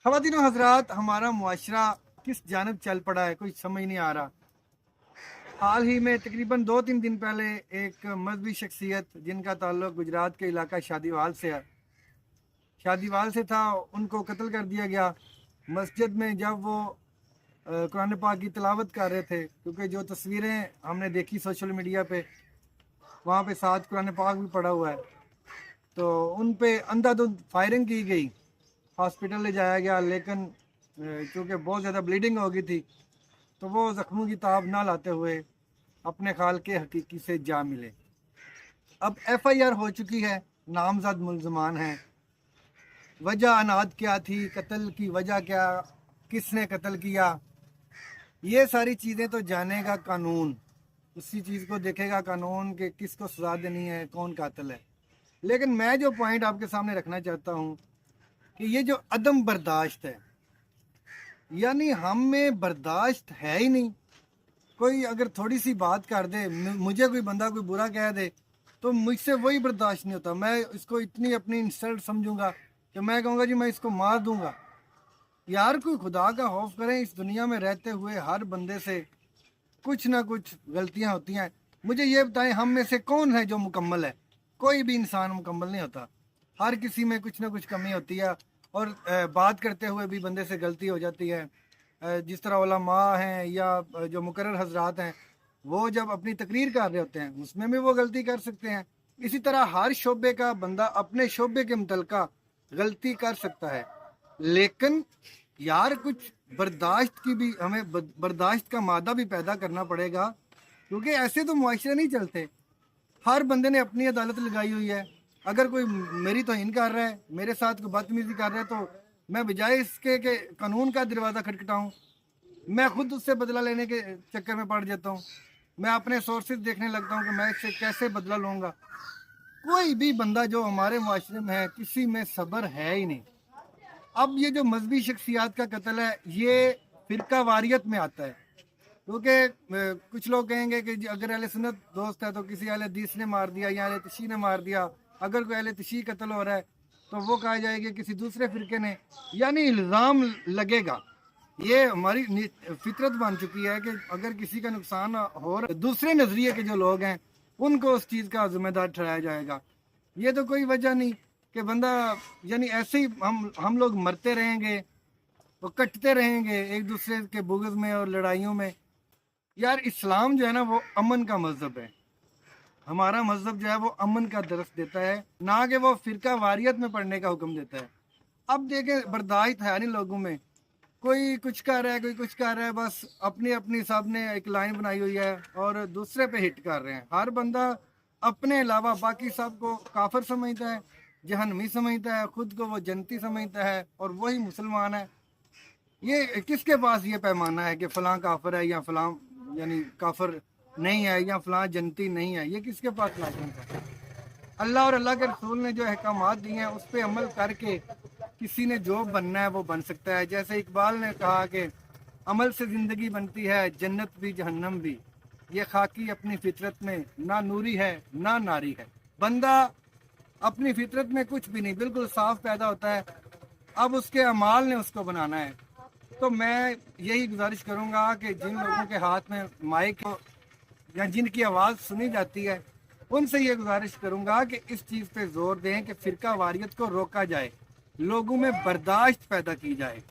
ख़वातीन और हज़रात, हमारा मुआशरा किस जानब चल पड़ा है कोई समझ नहीं आ रहा। हाल ही में तकरीबन 2-3 दिन पहले एक मजहबी शख्सियत जिनका ताल्लुक गुजरात के इलाका शादीवाल से है, शादीवाल से था, उनको कत्ल कर दिया गया। मस्जिद में जब वो कुरान पाक की तिलावत कर रहे थे, क्योंकि जो तस्वीरें हमने देखी सोशल मीडिया पे, वहाँ पे साथ कुरान पाक भी पड़ा हुआ है, तो उन पे अंधाधुंध फायरिंग की गई। हॉस्पिटल ले जाया गया, लेकिन क्योंकि बहुत ज़्यादा ब्लीडिंग हो गई थी, तो वो ज़ख्मों की ताब ना लाते हुए अपने खाल के हकीकी से जा मिले। अब FIR हो चुकी है, नामजद मुल्ज़मान हैं। वजह अनाद क्या थी, कत्ल की वजह क्या, किसने कत्ल किया, ये सारी चीज़ें तो जानेगा कानून, उसी चीज़ को देखेगा कानून कि किसको सज़ा देनी है, कौन कातिल है। लेकिन मैं जो पॉइंट आपके सामने रखना चाहता हूँ कि ये जो अदम बर्दाश्त है, यानी हम में बर्दाश्त है ही नहीं। कोई अगर थोड़ी सी बात कर दे, मुझे कोई बंदा कोई बुरा कह दे, तो मुझसे वही बर्दाश्त नहीं होता। मैं इसको इतनी अपनी इंसल्ट समझूंगा कि मैं कहूँगा जी मैं इसको मार दूंगा। यार कोई खुदा का खौफ करें। इस दुनिया में रहते हुए हर बंदे से कुछ ना कुछ गलतियां होती हैं। मुझे ये बताएं, हम में से कौन है जो मुकम्मल है? कोई भी इंसान मुकम्मल नहीं होता, हर किसी में कुछ ना कुछ कमी होती है। और बात करते हुए भी बंदे से गलती हो जाती है। जिस तरह उलमा हैं या जो मुकर्रर हजरात हैं, वो जब अपनी तकरीर कर रहे होते हैं उसमें भी वो गलती कर सकते हैं। इसी तरह हर शोबे का बंदा अपने शोबे के मुतलका गलती कर सकता है। लेकिन यार कुछ बर्दाश्त की भी हमें बर्दाश्त का मादा भी पैदा करना पड़ेगा, क्योंकि ऐसे तो मुआशरे नहीं चलते। हर बंदे ने अपनी अदालत लगाई हुई है। अगर कोई मेरी तौहीन कर रहा है, मेरे साथ कोई बदतमीजी कर रहा है, तो मैं बजाय इसके कि कानून का दरवाज़ा खटखटाऊँ, मैं खुद उससे बदला लेने के चक्कर में पड़ जाता हूँ। मैं अपने सोर्सेज देखने लगता हूँ कि मैं इससे कैसे बदला लूँगा। कोई भी बंदा जो हमारे मुआशरे में है, किसी में सब्र है ही नहीं। अब ये जो मजहबी शख्सियात का कत्ल है, ये फ़िरका वारियत में आता है। क्योंकि कुछ लोग कहेंगे कि अगर अहले सुन्नत दोस्त है तो किसी अहले हदीस ने मार दिया या अहले तशी ने मार दिया। अगर कोई अहले तशी कत्ल हो रहा है तो वो कहा जाएगा किसी दूसरे फ़िरके ने, यानी इल्ज़ाम लगेगा। ये हमारी फितरत बन चुकी है कि अगर किसी का नुकसान हो रहा है, दूसरे नज़रिए के जो लोग हैं उनको उस चीज़ का जिम्मेदार ठहराया जाएगा। ये तो कोई वजह नहीं कि बंदा, यानी ऐसे ही हम लोग मरते रहेंगे, वो कटते रहेंगे एक दूसरे के बुग़्ज़ में और लड़ाइयों में। यार इस्लाम जो है ना, वो अमन का मज़हब है। हमारा मज़हब जो है वो अमन का दरस देता है, ना कि वो फ़िरका वारियत में पढ़ने का हुक्म देता है। अब देखें, बर्दाश्त है नहीं लोगों में। कोई कुछ कर रहा है, कोई कुछ कर रहा है, बस अपनी अपनी सब ने एक लाइन बनाई हुई है और दूसरे पे हिट कर रहे हैं। हर बंदा अपने अलावा बाकी सब को काफिर समझता है, जहन्नमी समझता है, खुद को वो जन्नती समझता है और वही मुसलमान है। ये किसके पास ये पैमाना है कि फ़लाँ काफिर है या फ़लाँ यानी काफिर नहीं है या फ़लाँ जन्नती नहीं है? ये किसके पास लाइसेंस है? अल्लाह और अल्लाह के रसूल ने जो अहकामात दिए हैं उस पर अमल करके किसी ने जो बनना है वो बन सकता है। जैसे इकबाल ने कहा कि अमल से ज़िंदगी बनती है, जन्नत भी जहन्नम भी। ये खाकी अपनी फितरत में ना नूरी है ना नारी है। बंदा अपनी फितरत में कुछ भी नहीं, बिल्कुल साफ पैदा होता है। अब उसके अमाल ने उसको बनाना है। तो मैं यही गुजारिश करूँगा कि जिन लोगों के हाथ में माइक या जिनकी आवाज़ सुनी जाती है, उनसे ये गुजारिश करूँगा कि इस चीज़ पे जोर दें कि फ़िरका वारियत को रोका जाए, लोगों में बर्दाश्त पैदा की जाए।